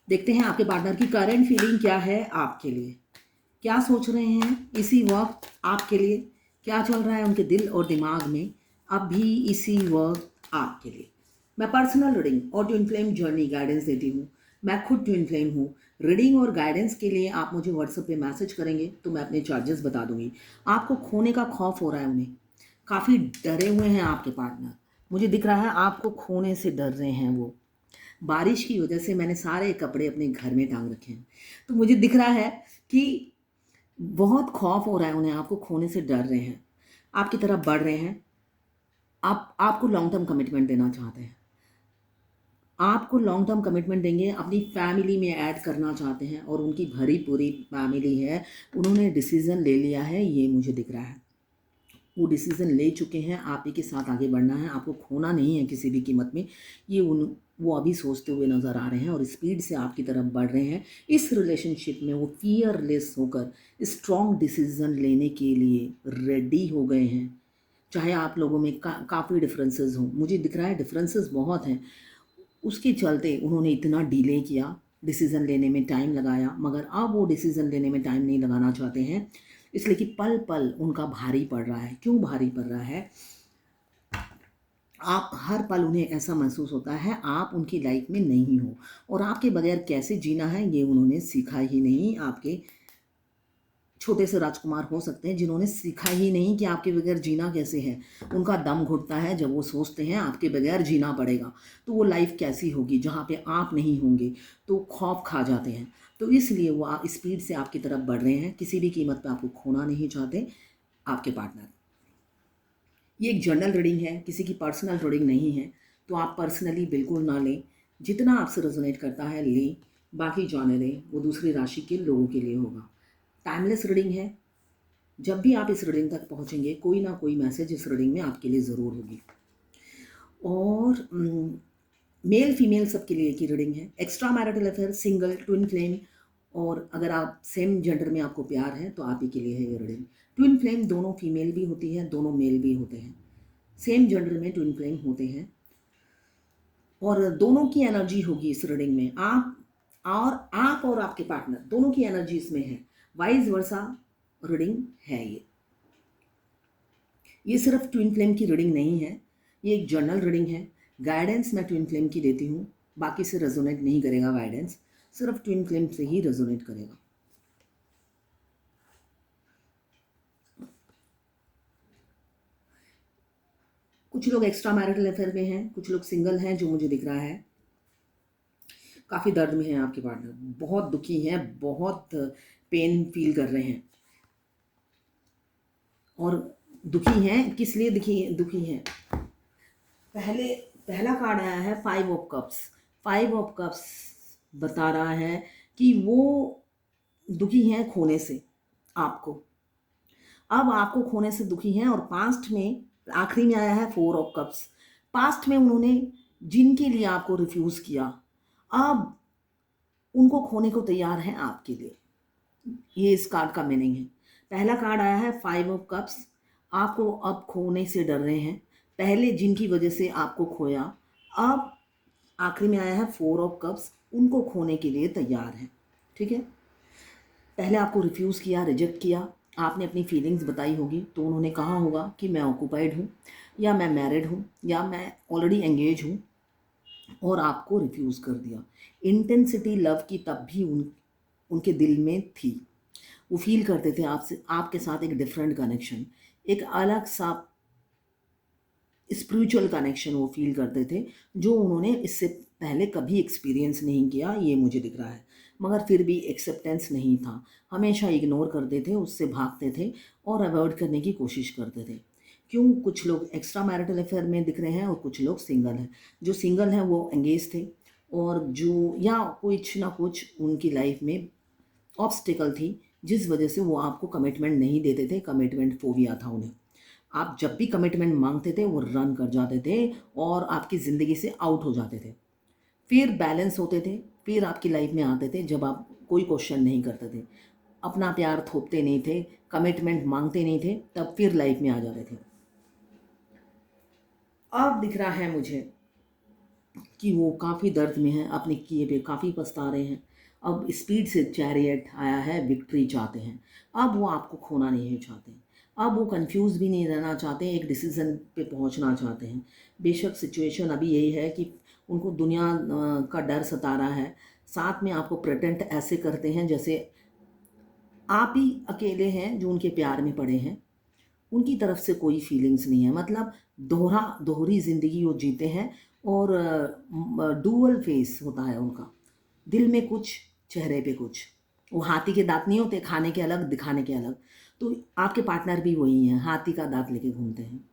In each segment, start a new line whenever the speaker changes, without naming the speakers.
देखते हैं आपके पार्टनर की करंट फीलिंग क्या है आपके लिए, क्या सोच रहे हैं इसी वक्त आपके लिए, क्या चल रहा है उनके दिल और दिमाग में अभी इसी वक्त आपके लिए। मैं पर्सनल रीडिंग और ट्विन फ्लेम जर्नी गाइडेंस देती हूँ। मैं खुद ट्विन फ्लेम हूँ। रीडिंग और गाइडेंस के लिए आप मुझे व्हाट्सएप पे मैसेज करेंगे तो मैं अपने चार्जेस बता दूंगी। आपको खोने का खौफ हो रहा है, उन्हें काफ़ी डरे हुए हैं आपके पार्टनर। मुझे दिख रहा है आपको खोने से डर रहे हैं वो। बारिश की वजह से मैंने सारे कपड़े अपने घर में टांग रखे हैं, तो मुझे दिख रहा है कि बहुत खौफ हो रहा है उन्हें, आपको खोने से डर रहे हैं, आपकी तरफ बढ़ रहे हैं। आपको लॉन्ग टर्म कमिटमेंट देना चाहते हैं, आपको लॉन्ग टर्म कमिटमेंट देंगे, अपनी फैमिली में ऐड करना चाहते हैं और उनकी भरी पूरी फैमिली है। उन्होंने डिसीज़न ले लिया है, ये मुझे दिख रहा है। वो डिसीज़न ले चुके हैं, आप ही के साथ आगे बढ़ना है, आपको खोना नहीं है किसी भी कीमत में। ये वो अभी सोचते हुए नज़र आ रहे हैं और स्पीड से आपकी तरफ बढ़ रहे हैं। इस रिलेशनशिप में वो फियरलेस होकर स्ट्रॉन्ग डिसीज़न लेने के लिए रेडी हो गए हैं। चाहे आप लोगों में काफ़ी डिफरेंसेस हों, मुझे दिख रहा है डिफरेंसेस बहुत हैं, उसके चलते उन्होंने इतना डिले किया, डिसीज़न लेने में टाइम लगाया, मगर अब वो डिसीज़न लेने में टाइम नहीं लगाना चाहते हैं, इसलिए कि पल पल उनका भारी पड़ रहा है। क्यों भारी पड़ रहा है? आप हर पल उन्हें ऐसा महसूस होता है आप उनकी लाइफ में नहीं हो और आपके बगैर कैसे जीना है ये उन्होंने सीखा ही नहीं। आपके छोटे से राजकुमार हो सकते हैं जिन्होंने सीखा ही नहीं कि आपके बगैर जीना कैसे है। उनका दम घुटता है जब वो सोचते हैं आपके बगैर जीना पड़ेगा तो वो लाइफ कैसी होगी जहाँ पे आप नहीं होंगे, तो खौफ खा जाते हैं। तो इसलिए वो स्पीड से आपकी तरफ बढ़ रहे हैं, किसी भी कीमत पे आपको खोना नहीं चाहते आपके पार्टनर। ये एक जनरल रीडिंग है, किसी की पर्सनल रीडिंग नहीं है, तो आप पर्सनली बिल्कुल ना लें। जितना आपसे रेजोनेट करता है लें, बाकी जाने दें, वो दूसरी राशि के लोगों के लिए होगा। टाइमलेस रीडिंग है, जब भी आप इस रीडिंग तक पहुंचेंगे कोई ना कोई मैसेज इस रीडिंग में आपके लिए ज़रूर होगी। और मेल फीमेल सबके लिए की रीडिंग है। Extra marital affair, single, twin flame, और अगर आप सेम जेंडर में आपको प्यार है तो आप ही के लिए है ये रीडिंग। ट्विन फ्लेम दोनों फीमेल भी होती है, दोनों मेल भी होते हैं। सेम जेंडर में ट्विन फ्लेम होते हैं और दोनों की एनर्जी होगी इस रीडिंग में। आप और आपके पार्टनर दोनों की एनर्जी इसमें है। वाइज वर्सा रीडिंग है ये सिर्फ ट्विन फ्लेम की रीडिंग नहीं है, ये एक जर्नल रीडिंग है। गाइडेंस मैं ट्विन फ्लेम की देती हूँ, बाकी से रेजोनेट नहीं करेगा गाइडेंस, सिर्फ ट्विन फ्लेम से ही रेजोनेट करेगा। कुछ लोग एक्स्ट्रा मैरिटल अफेयर में हैं, कुछ लोग सिंगल हैं, जो मुझे दिख रहा है काफ़ी दर्द में है आपके पार्टनर, बहुत दुखी हैं, बहुत पेन फील कर रहे हैं। और दुखी हैं, किस लिए दुखी हैं? पहला कार्ड आया है 5 ऑफ कप्स। 5 ऑफ कप्स बता रहा है कि वो दुखी हैं खोने से आपको। अब आपको खोने से दुखी हैं और पास्ट में आखिरी में आया है 4 ऑफ कप्स। पास्ट में उन्होंने जिनके लिए आपको रिफ्यूज़ किया, अब उनको खोने को तैयार हैं आपके लिए। ये इस कार्ड का मीनिंग है। पहला कार्ड आया है 5 ऑफ कप्स, आपको अब खोने से डर रहे हैं, पहले जिनकी वजह से आपको खोया। अब आखिरी में आया है 4 ऑफ कप्स, उनको खोने के लिए तैयार हैं। ठीक है, पहले आपको रिफ्यूज़ किया, रिजेक्ट किया, आपने अपनी फीलिंग्स बताई होगी तो उन्होंने कहा होगा कि मैं ऑक्यूपाइड हूँ, या मैं मैरिड हूँ, या मैं ऑलरेडी एंगेज हूँ, और आपको रिफ्यूज़ कर दिया। इंटेंसिटी लव की तब भी उनके दिल में थी, वो फील करते थे आपसे, आपके साथ एक डिफरेंट कनेक्शन, एक अलग सा स्पिरिचुअल कनेक्शन वो फील करते थे, जो उन्होंने इससे पहले कभी एक्सपीरियंस नहीं किया, ये मुझे दिख रहा है। मगर फिर भी एक्सेप्टेंस नहीं था, हमेशा इग्नोर करते थे, उससे भागते थे और अवॉइड करने की कोशिश करते थे। क्यों? कुछ लोग एक्स्ट्रा मैरिटल अफेयर में दिख रहे हैं और कुछ लोग सिंगल हैं। जो सिंगल हैं वो एंगेज थे, और जो या कुछ ना कुछ उनकी लाइफ में ऑब्स्टिकल थी जिस वजह से वो आपको कमिटमेंट नहीं देते थे, कमिटमेंट फोबिया था उन्हें। आप जब भी कमिटमेंट मांगते थे वो रन कर जाते थे और आपकी ज़िंदगी से आउट हो जाते थे। फिर बैलेंस होते थे, फिर आपकी लाइफ में आते थे जब आप कोई क्वेश्चन नहीं करते थे, अपना प्यार थोपते नहीं थे, कमिटमेंट मांगते नहीं थे, तब फिर लाइफ में आ जाते थे। अब दिख रहा है मुझे कि वो काफ़ी दर्द में हैं, अपने किए पे काफ़ी पछता रहे हैं। अब स्पीड से चैरियट आया है, विक्ट्री चाहते हैं। अब वो आपको खोना नहीं चाहते, अब वो कंफ्यूज भी नहीं रहना चाहते, एक डिसीज़न पे पहुंचना चाहते हैं। बेशक सिचुएशन अभी यही है कि उनको दुनिया का डर सता रहा है, साथ में आपको प्रेटेंट ऐसे करते हैं जैसे आप ही अकेले हैं जो उनके प्यार में पड़े हैं। उनकी तरफ से कोई फीलिंग्स नहीं है, मतलब दोहरी ज़िंदगी वो जीते हैं। और डुअल फेस होता है उनका, दिल में कुछ, चेहरे पे कुछ। वो हाथी के दांत नहीं होते, खाने के अलग दिखाने के अलग। तो आपके पार्टनर भी वही हैं, हाथी का दांत लेके घूमते हैं।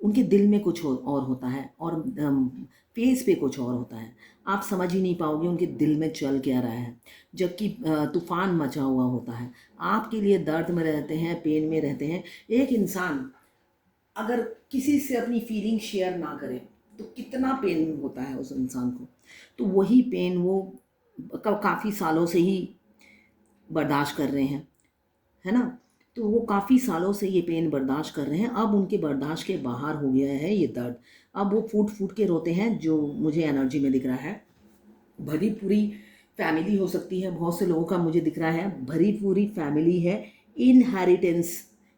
उनके दिल में कुछ और होता है और फेस पे कुछ और होता है। आप समझ ही नहीं पाओगे उनके दिल में चल क्या रहा है, जबकि तूफान मचा हुआ होता है। आपके लिए दर्द में रहते हैं, पेन में रहते हैं। एक इंसान अगर किसी से अपनी फीलिंग शेयर ना करे तो कितना पेन होता है उस इंसान को। तो वही पेन वो काफ़ी सालों से ही बर्दाश्त कर रहे हैं, है ना। तो वो काफ़ी सालों से ये पेन बर्दाश्त कर रहे हैं, अब उनके बर्दाश्त के बाहर हो गया है ये दर्द। अब वो फूट फूट के रोते हैं, जो मुझे एनर्जी में दिख रहा है। भरी पूरी फैमिली हो सकती है, बहुत से लोगों का मुझे दिख रहा है भरी पूरी फैमिली है। Inheritance,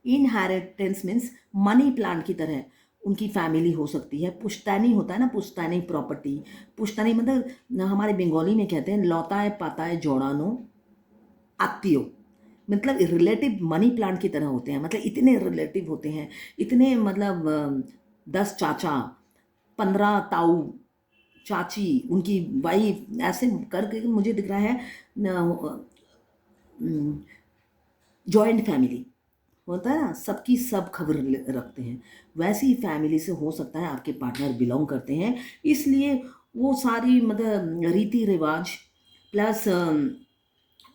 inheritance means money plant की तरह उनकी फैमिली हो सकती है। पुश्तैनी होता है ना, पुश्तैनी प्रॉपर्टी। पुश्तैनी मतलब हमारे बंगाली में कहते हैं लौताए पाताए जोड़ानो आत्तियो, मतलब रिलेटिव मनी प्लांट की तरह होते हैं। मतलब इतने रिलेटिव होते हैं, इतने मतलब 10 चाचा, 15 ताऊ चाची, उनकी वाइफ, ऐसे करके मुझे दिख रहा है जॉइंट फैमिली होता है ना, सबकी सब खबर रखते हैं। वैसी फैमिली से हो सकता है आपके पार्टनर बिलोंग करते हैं, इसलिए वो सारी मतलब रीति रिवाज प्लस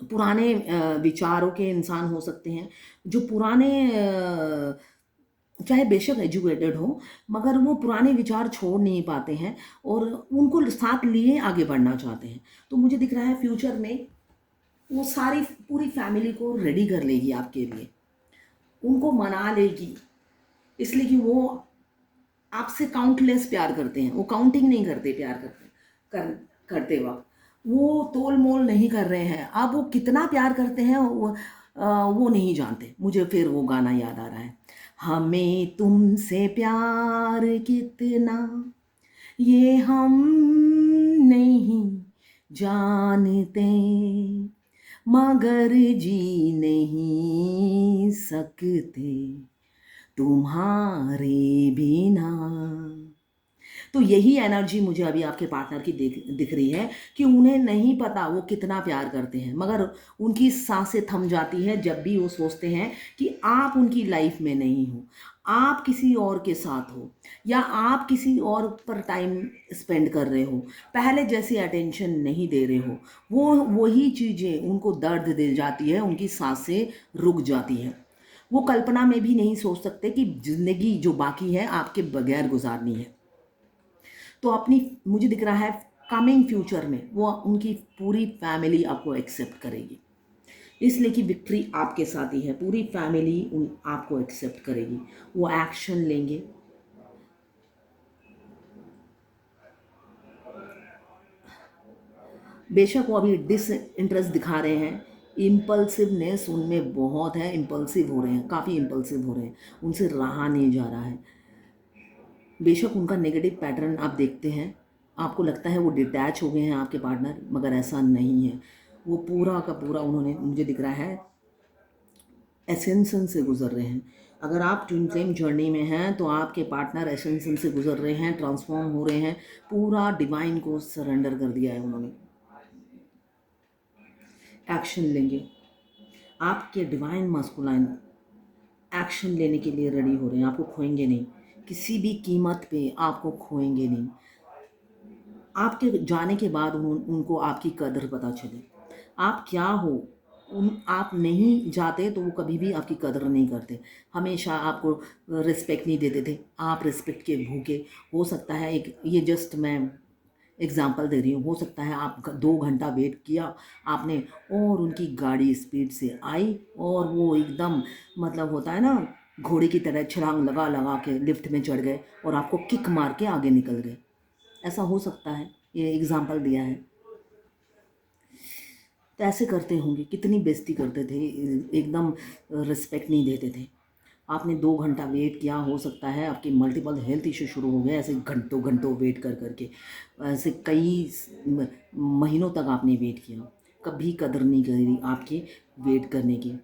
पुराने विचारों के इंसान हो सकते हैं, जो पुराने चाहे बेशक एजुकेटेड हो, मगर वो पुराने विचार छोड़ नहीं पाते हैं और उनको साथ लिए आगे बढ़ना चाहते हैं। तो मुझे दिख रहा है फ्यूचर में वो सारी पूरी फैमिली को रेडी कर लेगी आपके लिए, उनको मना लेगी, इसलिए कि वो आपसे काउंटलेस प्यार करते हैं। वो काउंटिंग नहीं करते प्यार करते वक्त, वो तोल मोल नहीं कर रहे हैं। अब वो कितना प्यार करते हैं वो नहीं जानते। मुझे फिर वो गाना याद आ रहा है, हमें तुमसे प्यार कितना ये हम नहीं जानते, मगर जी नहीं सकते तुम्हारे बिना। तो यही एनर्जी मुझे अभी आपके पार्टनर की दिख रही है कि उन्हें नहीं पता वो कितना प्यार करते हैं, मगर उनकी सांसें थम जाती हैं जब भी वो सोचते हैं कि आप उनकी लाइफ में नहीं हो, आप किसी और के साथ हो या आप किसी और पर टाइम स्पेंड कर रहे हो, पहले जैसी अटेंशन नहीं दे रहे हो। वो वही चीज़ें उनको दर्द दे जाती है, उनकी सांसें रुक जाती हैं। वो कल्पना में भी नहीं सोच सकते कि ज़िंदगी जो बाकी है आपके बगैर गुजारनी है। तो अपनी मुझे दिख रहा है कमिंग फ्यूचर में वो उनकी पूरी फैमिली आपको एक्सेप्ट करेगी, इसलिए कि विक्ट्री आपके साथ ही है। पूरी फैमिली आपको एक्सेप्ट करेगी, वो एक्शन लेंगे। बेशक वो अभी डिसइंटरेस्ट दिखा रहे हैं, इम्पल्सिवनेस उनमें बहुत है, इम्पल्सिव हो रहे हैं, काफ़ी इम्पल्सिव हो रहे हैं, उनसे रहा नहीं जा रहा है। बेशक उनका नेगेटिव पैटर्न आप देखते हैं, आपको लगता है वो डिटैच हो गए हैं आपके पार्टनर, मगर ऐसा नहीं है। वो पूरा का पूरा उन्होंने मुझे दिख रहा है एसेंशन से गुजर रहे हैं। अगर आप ट्विन फ्लेम जर्नी में हैं तो आपके पार्टनर एसेंशन से गुजर रहे हैं, ट्रांसफॉर्म हो रहे हैं, पूरा डिवाइन को सरेंडर कर दिया है उन्होंने। एक्शन लेंगे, आपके डिवाइन मास्कुलाइन एक्शन लेने के लिए रेडी हो रहे हैं, आपको खोएंगे नहीं, किसी भी कीमत पे आपको खोएंगे नहीं। आपके जाने के बाद उनको आपकी कदर पता चले, आप क्या हो। आप नहीं जाते तो वो कभी भी आपकी कदर नहीं करते, हमेशा आपको रिस्पेक्ट नहीं देते थे, आप रिस्पेक्ट के भूखे। हो सकता है एक ये जस्ट मैं एग्जाम्पल दे रही हूँ, हो सकता है आप 2 घंटा वेट किया आपने और उनकी गाड़ी स्पीड से आई और वो एकदम मतलब होता है ना घोड़े की तरह छलांग लगा लगा के लिफ्ट में चढ़ गए और आपको किक मार के आगे निकल गए। ऐसा हो सकता है। ये एग्जाम्पल दिया है। तो ऐसे करते होंगे, कितनी बेइज्जती करते थे, एकदम रिस्पेक्ट नहीं देते थे। आपने 2 घंटा वेट किया, हो सकता है आपके मल्टीपल हेल्थ इशू शुरू हो गए, ऐसे घंटों घंटों वेट कर करके, ऐसे कई महीनों तक आपने वेट किया, कभी कदर नहीं करी आपके वेट करने की।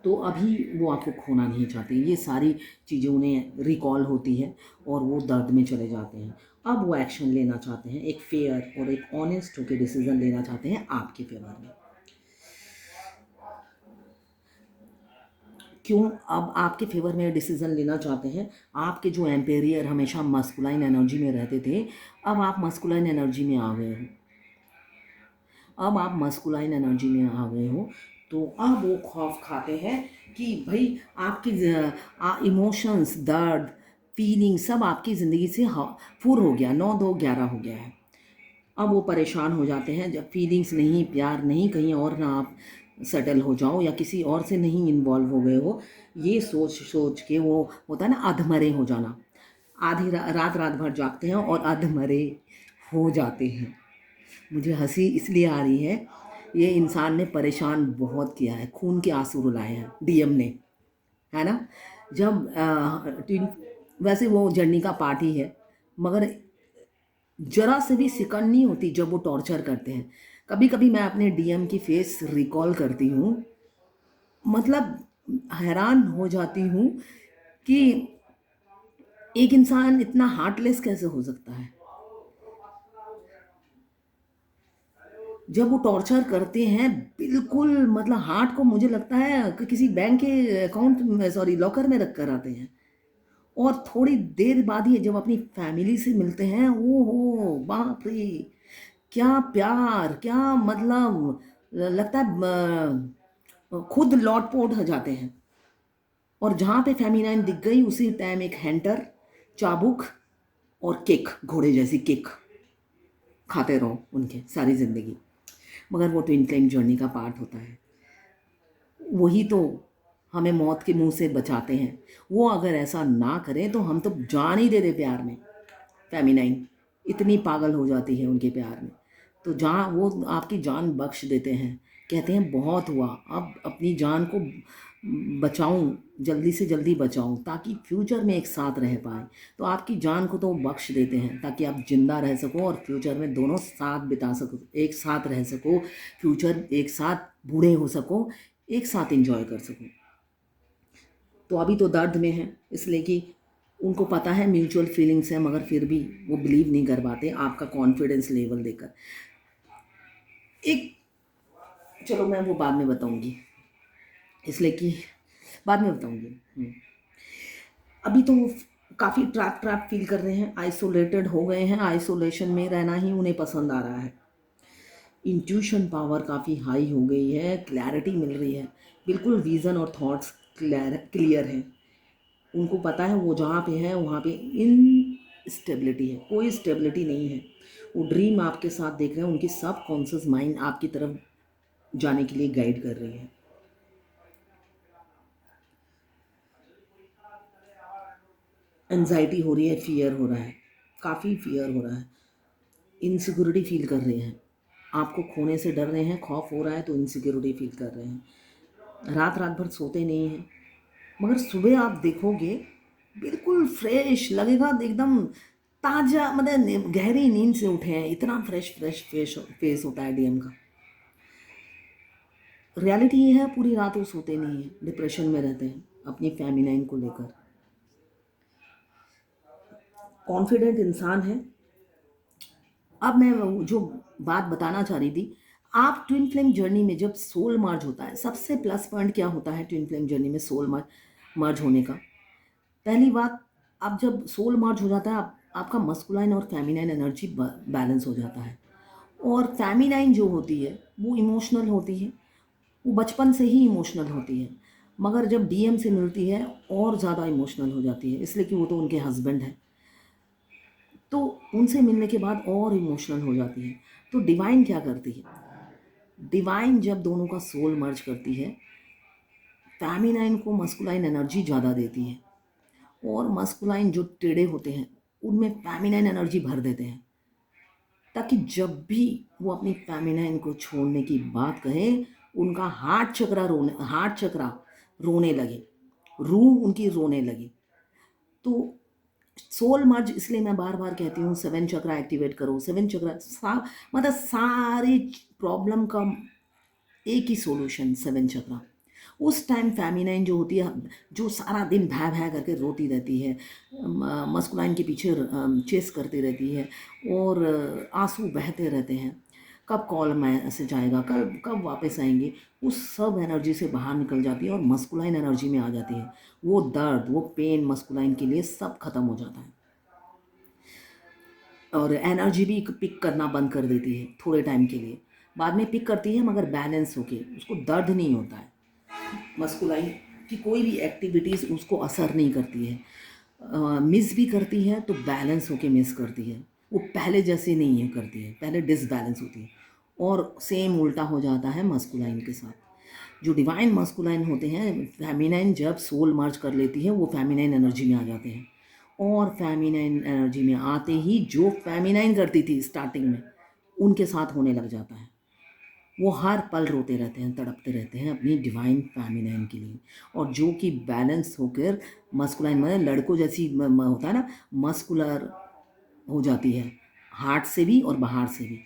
तो अभी वो आपको खोना नहीं चाहते, ये सारी चीज़ें उन्हें रिकॉल होती है और वो दर्द में चले जाते हैं। अब वो एक्शन लेना चाहते हैं, एक फेयर और एक ऑनेस्ट होकर डिसीजन लेना चाहते हैं आपके फेवर में। क्यों अब आपके फेवर में डिसीजन लेना चाहते हैं? आपके जो एम्पेरियर हमेशा मस्कुलाइन एनर्जी में रहते थे, अब आप मस्कुलाइन एनर्जी में आ गए हो। अब आप मस्कुलाइन एनर्जी में आ गए हो, तो अब वो खौफ खाते हैं कि भाई आपकी इमोशंस, दर्द, फीलिंग सब आपकी ज़िंदगी से फुर हो गया, 9 2 11 हो गया है। अब वो परेशान हो जाते हैं जब फीलिंग्स नहीं, प्यार नहीं, कहीं और ना आप सेटल हो जाओ या किसी और से नहीं इन्वॉल्व हो गए हो। ये सोच सोच के वो होता है ना, अधमरे हो जाना। आधी रात रात भर जागते हैं और अधमरे हो जाते हैं। मुझे हंसी इसलिए आ रही है, ये इंसान ने परेशान बहुत किया है, खून के आंसू रुलाए हैं डीएम ने, है ना। जब वैसे वो जर्नी का पार्ट ही है, मगर जरा से भी सिकन नहीं होती जब वो टॉर्चर करते हैं। कभी कभी मैं अपने डीएम की फेस रिकॉल करती हूँ, मतलब हैरान हो जाती हूँ कि एक इंसान इतना हार्टलेस कैसे हो सकता है। जब वो टॉर्चर करते हैं, बिल्कुल मतलब हार्ट को, मुझे लगता है कि किसी बैंक के अकाउंट में, सॉरी लॉकर में रख कर आते हैं। और थोड़ी देर बाद ही जब अपनी फैमिली से मिलते हैं, ओ हो बाप रे, क्या प्यार, क्या मतलब, लगता है खुद लौटपोट हो जाते हैं। और जहाँ पे फेमिनाइन दिख गई उसी टाइम एक हैंटर, चाबुक और केक, घोड़े जैसी केक खाते रहो उनके सारी ज़िंदगी। मगर वो ट्विन फ्लेम जर्नी का पार्ट होता है, वही तो हमें मौत के मुंह से बचाते हैं। वो अगर ऐसा ना करें तो हम तो जान ही दे दे प्यार में। फेमिनाइन इतनी पागल हो जाती है उनके प्यार में, तो जहाँ वो आपकी जान बख्श देते हैं, कहते हैं बहुत हुआ, अब अपनी जान को बचाऊं, जल्दी से जल्दी बचाऊं ताकि फ्यूचर में एक साथ रह पाए। तो आपकी जान को तो वो बख्श देते हैं ताकि आप जिंदा रह सको और फ्यूचर में दोनों साथ बिता सको, एक साथ रह सको, फ्यूचर एक साथ बूढ़े हो सको, एक साथ एंजॉय कर सको। तो अभी तो दर्द में है, इसलिए कि उनको पता है म्यूचुअल फीलिंग्स है, मगर फिर भी वो बिलीव नहीं कर पाते आपका कॉन्फिडेंस लेवल देकर। एक, चलो मैं वो बाद में बताऊंगी, इसलिए कि बाद में बताऊंगी। अभी तो वो काफ़ी ट्रैप ट्रैप फील कर रहे हैं, आइसोलेटेड हो गए हैं, आइसोलेशन में रहना ही उन्हें पसंद आ रहा है। इंट्यूशन पावर काफ़ी हाई हो गई है, क्लैरिटी मिल रही है, बिल्कुल विज़न और थॉट्स क्लियर हैं। उनको पता है वो जहाँ पे है वहाँ पे इनस्टेबिलिटी है, कोई स्टेबिलिटी नहीं है। वो ड्रीम आपके साथ देख रहे हैं, उनकी सब कॉन्शियस माइंड आपकी तरफ जाने के लिए गाइड कर रही है। एनजाइटी हो रही है, फियर हो रहा है, काफ़ी फियर हो रहा है, इनसिक्योरिटी फील कर रहे हैं, आपको खोने से डर रहे हैं, खौफ हो रहा है तो इनसिक्योरिटी फील कर रहे हैं। रात रात भर सोते नहीं हैं, मगर सुबह आप देखोगे बिल्कुल फ्रेश लगेगा, एकदम ताज़ा, मतलब गहरी नींद से उठे हैं, इतना फ्रेश फ्रेश फेस फेस होता है डीएम का। रियलिटी ये है, पूरी रात वो सोते नहीं हैं, डिप्रेशन में रहते हैं अपनी फेमिनाइन को लेकर। कॉन्फिडेंट इंसान है। अब मैं जो बात बताना चाह रही थी, आप ट्विन फ्लेम जर्नी में जब सोल मर्ज होता है, सबसे प्लस पॉइंट क्या होता है ट्विन फ्लेम जर्नी में सोल मर्ज होने का? पहली बात, आप जब सोल मर्ज हो जाता है, आपका मस्कुलाइन और फेमिनाइन एनर्जी बैलेंस हो जाता है। और फेमिनाइन जो होती है वो इमोशनल होती है, वो बचपन से ही इमोशनल होती है, मगर जब डीएम से मिलती है और ज़्यादा इमोशनल हो जाती है, इसलिए कि वो तो उनके हस्बैंड हैं। तो उनसे मिलने के बाद और इमोशनल हो जाती है। तो डिवाइन क्या करती है? डिवाइन जब दोनों का सोल मर्ज करती है, फेमिनाइन को मस्कुलाइन एनर्जी ज़्यादा देती है, और मस्कुलाइन जो टेढ़े होते हैं उनमें फेमिनाइन एनर्जी भर देते हैं। ताकि जब भी वो अपनी फेमिनाइन को छोड़ने की बात कहे, उनका हार्ट चक्रा रोने लगे, रूह उनकी रोने लगे। तो सोल मर्ज, इसलिए मैं बार बार कहती हूँ 7 चक्रा एक्टिवेट करो। 7 चक्रा मतलब सारी प्रॉब्लम का एक ही सॉल्यूशन, 7 चक्रा। उस टाइम फेमिनाइन जो होती है, जो सारा दिन भै भै करके रोती रहती है, मस्कुलाइन के पीछे चेस करती रहती है और आंसू बहते रहते हैं, कब कॉल मैसेज आएगा, कब कब वापस आएंगे, उस सब एनर्जी से बाहर निकल जाती है और मस्कुलाइन एनर्जी में आ जाती है। वो दर्द, वो पेन मस्कुलाइन के लिए सब खत्म हो जाता है और एनर्जी भी पिक करना बंद कर देती है थोड़े टाइम के लिए। बाद में पिक करती है मगर बैलेंस होके, उसको दर्द नहीं होता है। मस्कुलाइन की कोई भी एक्टिविटीज़ उसको असर नहीं करती है। मिस भी करती है तो बैलेंस होके मिस करती है, वो पहले जैसे नहीं है करती है, पहले डिसबैलेंस होती है। और सेम उल्टा हो जाता है मस्कुलाइन के साथ। जो डिवाइन मस्कुलाइन होते हैं, फेमिनाइन जब सोल मर्ज कर लेती है वो फेमिनाइन एनर्जी में आ जाते हैं और फेमिनाइन एनर्जी में आते ही जो फेमिनाइन करती थी स्टार्टिंग में, उनके साथ होने लग जाता है। वो हर पल रोते रहते हैं, तड़पते रहते हैं अपनी डिवाइन फेमिनाइन के लिए। और जो कि बैलेंस होकर मस्कुलाइन, मतलब लड़कों जैसी होता है ना, मस्कुलर हो जाती है, हार्ट से भी और बाहर से भी।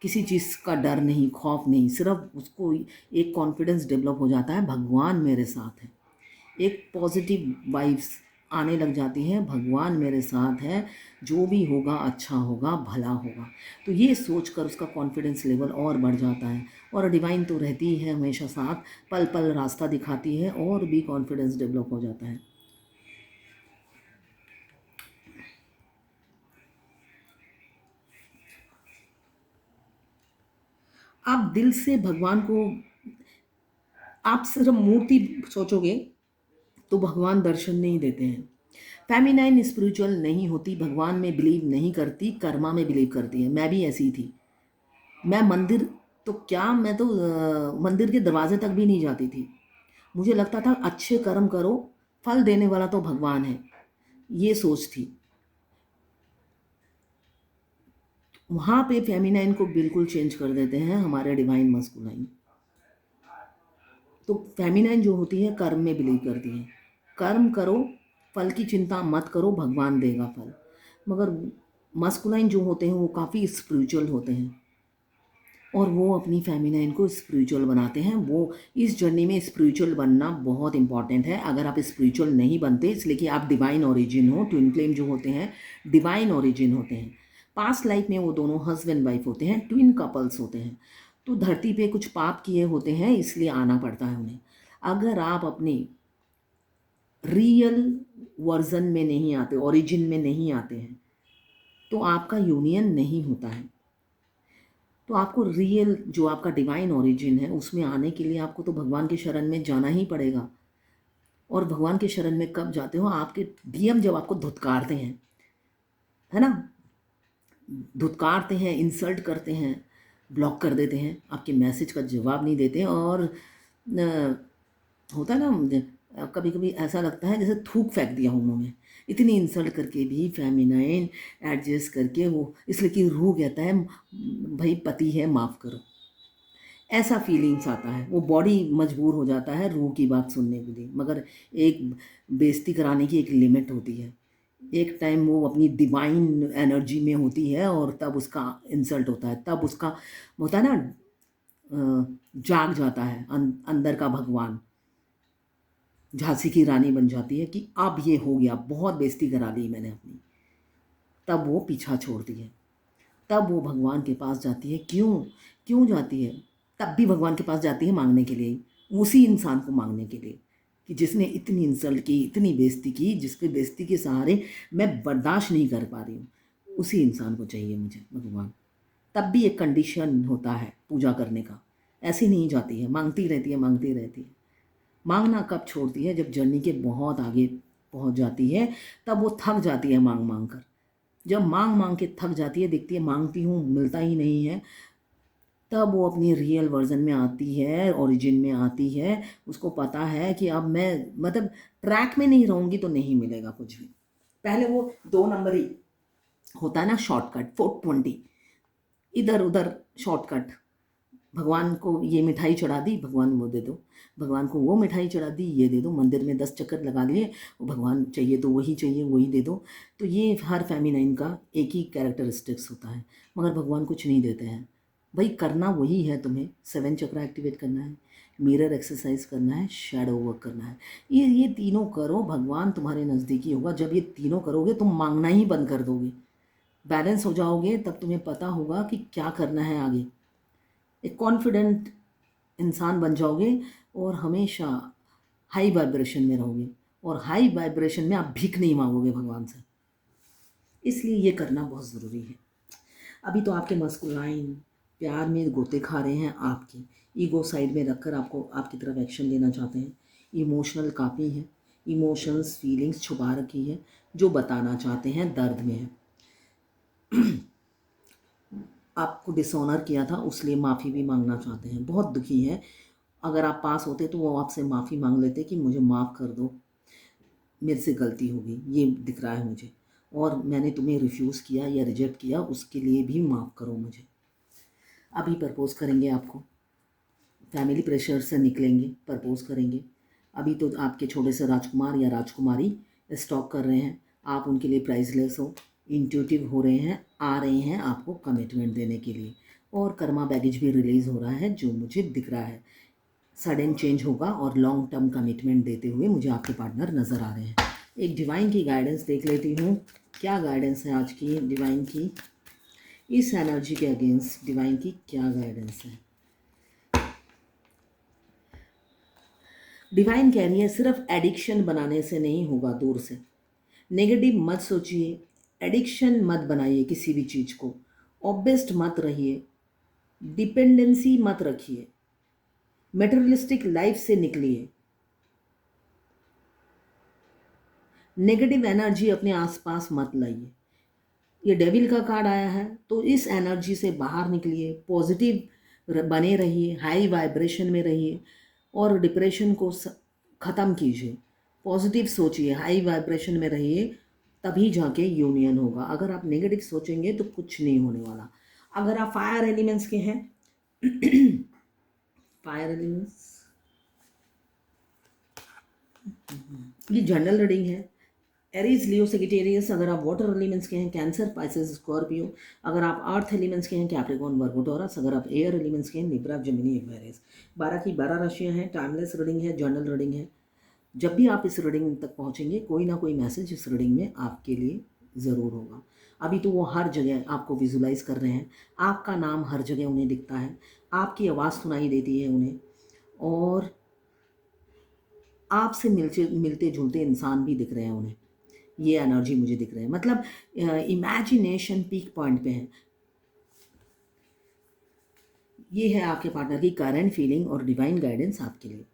किसी चीज़ का डर नहीं, खौफ नहीं, सिर्फ उसको एक कॉन्फिडेंस डेवलप हो जाता है, भगवान मेरे साथ है। एक पॉजिटिव वाइब्स आने लग जाती हैं, भगवान मेरे साथ है, जो भी होगा अच्छा होगा, भला होगा। तो ये सोचकर उसका कॉन्फिडेंस लेवल और बढ़ जाता है। और डिवाइन तो रहती ही है हमेशा साथ, पल पल रास्ता दिखाती है और भी कॉन्फिडेंस डेवलप हो जाता है। आप दिल से भगवान को, आप सिर्फ मूर्ति सोचोगे तो भगवान दर्शन नहीं देते हैं। फेमिनाइन स्पिरिचुअल नहीं होती, भगवान में बिलीव नहीं करती, कर्मा में बिलीव करती है। मैं भी ऐसी थी। मैं मंदिर तो क्या, मैं तो मंदिर के दरवाजे तक भी नहीं जाती थी। मुझे लगता था अच्छे कर्म करो, फल देने वाला तो भगवान है, ये सोच थी। वहाँ पे फेमिनाइन को बिल्कुल चेंज कर देते हैं हमारे डिवाइन मस्कुलाइन। तो फेमिनाइन जो होती है कर्म में बिलीव करती है, कर्म करो, फल की चिंता मत करो, भगवान देगा फल। मगर मस्कुलाइन जो होते हैं वो काफ़ी स्पिरिचुअल होते हैं और वो अपनी फेमिनाइन को स्पिरिचुअल बनाते हैं। वो इस जर्नी में स्पिरिचुअल बनना बहुत इंपॉर्टेंट है। अगर आप स्पिरिचुअल नहीं बनते, इसलिए कि आप डिवाइन ओरिजिन हो, ट्विन फ्लेम जो होते हैं डिवाइन ओरिजिन होते हैं। पास्ट लाइफ में वो दोनों हस्बैंड वाइफ होते हैं, ट्विन कपल्स होते हैं। तो धरती पे कुछ पाप किए होते हैं, इसलिए आना पड़ता है उन्हें। अगर आप अपने रियल वर्जन में नहीं आते, ओरिजिन में नहीं आते हैं, तो आपका यूनियन नहीं होता है। तो आपको रियल जो आपका डिवाइन ओरिजिन है उसमें आने के लिए आपको तो भगवान के शरण में जाना ही पड़ेगा। और भगवान के शरण में कब जाते हो, आपके डीएम जब आपको धुतकारते हैं, है ना, धुतकारते हैं, इंसल्ट करते हैं, ब्लॉक कर देते हैं, आपके मैसेज का जवाब नहीं देते। और होता है ना, कभी कभी ऐसा लगता है जैसे थूक फेंक दिया हूँ मुँह में। इतनी इंसल्ट करके भी फेमिनाइन एडजस्ट करके वो, इसलिए कि रूह कहता है भाई पति है माफ़ करो, ऐसा फीलिंग्स आता है। वो बॉडी मजबूर हो जाता है रूह की बात सुनने के लिए। मगर एक बेइज्जती कराने की एक लिमिट होती है। एक टाइम वो अपनी डिवाइन एनर्जी में होती है और तब उसका इंसल्ट होता है, तब उसका होता है ना, जाग जाता है अंदर का भगवान, झांसी की रानी बन जाती है कि अब ये हो गया, बहुत बेइज्जती करा ली मैंने अपनी। तब वो पीछा छोड़ती है, तब वो भगवान के पास जाती है। क्यों क्यों जाती है? तब भी भगवान के पास जाती है मांगने के लिए, उसी इंसान को मांगने के लिए कि जिसने इतनी इंसल्ट की, इतनी बेइज्जती की, जिसके बेइज्जती के सहारे मैं बर्दाश्त नहीं कर पा रही हूँ, उसी इंसान को चाहिए मुझे भगवान। तब भी एक कंडीशन होता है पूजा करने का, ऐसी नहीं जाती है, मांगती रहती है, मांगती रहती है। मांगना कब छोड़ती है? जब जर्नी के बहुत आगे पहुंच जाती है, तब वो थक जाती है मांग मांग कर। जब मांग मांग के थक जाती है, देखती है मांगती हूँ मिलता ही नहीं है, तब वो अपनी रियल वर्जन में आती है, ओरिजिन में आती है। उसको पता है कि अब मैं मतलब ट्रैक में नहीं रहूँगी तो नहीं मिलेगा कुछ भी। पहले वो 2 नंबर ही होता है ना, शॉर्टकट 420, इधर उधर शॉर्टकट, भगवान को ये मिठाई चढ़ा दी, भगवान वो दे दो, भगवान को वो मिठाई चढ़ा दी, ये दे दो, मंदिर में 10 चक्कर लगा लिए, भगवान चाहिए तो वही चाहिए वही दे दो। तो ये हर फेमिनाइन का एक ही कैरेक्टरिस्टिक्स होता है, मगर भगवान कुछ नहीं देते हैं। भाई करना वही है, तुम्हें 7 चक्र एक्टिवेट करना है, मिरर एक्सरसाइज करना है, शैडो वर्क करना है। ये तीनों करो, भगवान तुम्हारे नज़दीकी होगा। जब ये तीनों करोगे तुम मांगना ही बंद कर दोगे, बैलेंस हो जाओगे, तब तुम्हें पता होगा कि क्या करना है आगे। एक कॉन्फिडेंट इंसान बन जाओगे और हमेशा हाई वाइब्रेशन में रहोगे, और हाई वाइब्रेशन में आप भीख नहीं मांगोगे भगवान से। इसलिए ये करना बहुत ज़रूरी है। अभी तो आपके मस्कुलाइन प्यार में गोते खा रहे हैं, आपकी ईगो साइड में रखकर आपको आपकी तरफ एक्शन लेना चाहते हैं। इमोशनल काफ़ी है, इमोशंस फीलिंग्स छुपा रखी है, जो बताना चाहते हैं दर्द में है। आपको डिसऑनर किया था, उसलिए माफ़ी भी मांगना चाहते हैं, बहुत दुखी हैं। अगर आप पास होते तो वो आपसे माफ़ी मांग लेते कि मुझे माफ़ कर दो, मेरे से गलती हो गई, ये दिख रहा है मुझे, और मैंने तुम्हें रिफ्यूज़ किया या रिजेक्ट किया, उसके लिए भी माफ़ करो मुझे। अभी प्रपोज़ करेंगे आपको, फैमिली प्रेशर से निकलेंगे, प्रपोज़ करेंगे। अभी तो आपके छोटे से राजकुमार या राजकुमारी स्टॉक कर रहे हैं, आप उनके लिए प्राइसलेस हो, इंट्यूटिव हो रहे हैं, आ रहे हैं आपको कमिटमेंट देने के लिए, और कर्मा बैगेज भी रिलीज़ हो रहा है जो मुझे दिख रहा है। सडन चेंज होगा और लॉन्ग टर्म कमिटमेंट देते हुए मुझे आपके पार्टनर नज़र आ रहे हैं। एक डिवाइन की गाइडेंस देख लेती हूँ, क्या गाइडेंस है आज की डिवाइन की, इस एनर्जी के अगेंस्ट डिवाइन की क्या गाइडेंस है। डिवाइन कह रही है सिर्फ एडिक्शन बनाने से नहीं होगा, दूर से नेगेटिव मत सोचिए, एडिक्शन मत बनाइए किसी भी चीज़ को, ऑब्सेस्ड मत रहिए, डिपेंडेंसी मत रखिए, मेटेरियलिस्टिक लाइफ से निकलिए, नेगेटिव एनर्जी अपने आसपास मत लाइए। ये डेविल का कार्ड आया है, तो इस एनर्जी से बाहर निकलिए, पॉजिटिव बने रहिए, हाई वाइब्रेशन में रहिए, और डिप्रेशन को ख़त्म कीजिए, पॉजिटिव सोचिए, हाई वाइब्रेशन में रहिए, तभी जाके यूनियन होगा। अगर आप नेगेटिव सोचेंगे तो कुछ नहीं होने वाला। अगर आप फायर एलिमेंट्स के हैं फायर एलिमेंट्स, ये जनरल रीडिंग है। एरीज, लियो, सेजिटेरियस। अगर आप वाटर एलिमेंट्स के हैं, कैंसर, पाइसेस, स्कॉर्पियो। अगर आप अर्थ एलिमेंट्स के हैं, कैप्रिकॉर्न, वर्गो, टॉरस। अगर आप एयर एलिमेंट्स के हैं, लिब्रा, जेमिनी, एक्वेरियस। 12 की 12 राशियां हैं, टाइमलेस रीडिंग है, जनरल रीडिंग है। जब भी आप इस रीडिंग तक पहुंचेंगे, कोई ना कोई मैसेज इस रीडिंग में आपके लिए ज़रूर होगा। अभी तो वो हर जगह आपको विजुलाइज कर रहे हैं, आपका नाम हर जगह उन्हें दिखता है, आपकी आवाज़ सुनाई देती है उन्हें, और आपसे मिलते जुलते इंसान भी दिख रहे हैं उन्हें। ये एनर्जी मुझे दिख रही है, मतलब इमेजिनेशन पीक पॉइंट पे है। ये है आपके पार्टनर की करंट फीलिंग और डिवाइन गाइडेंस आपके लिए।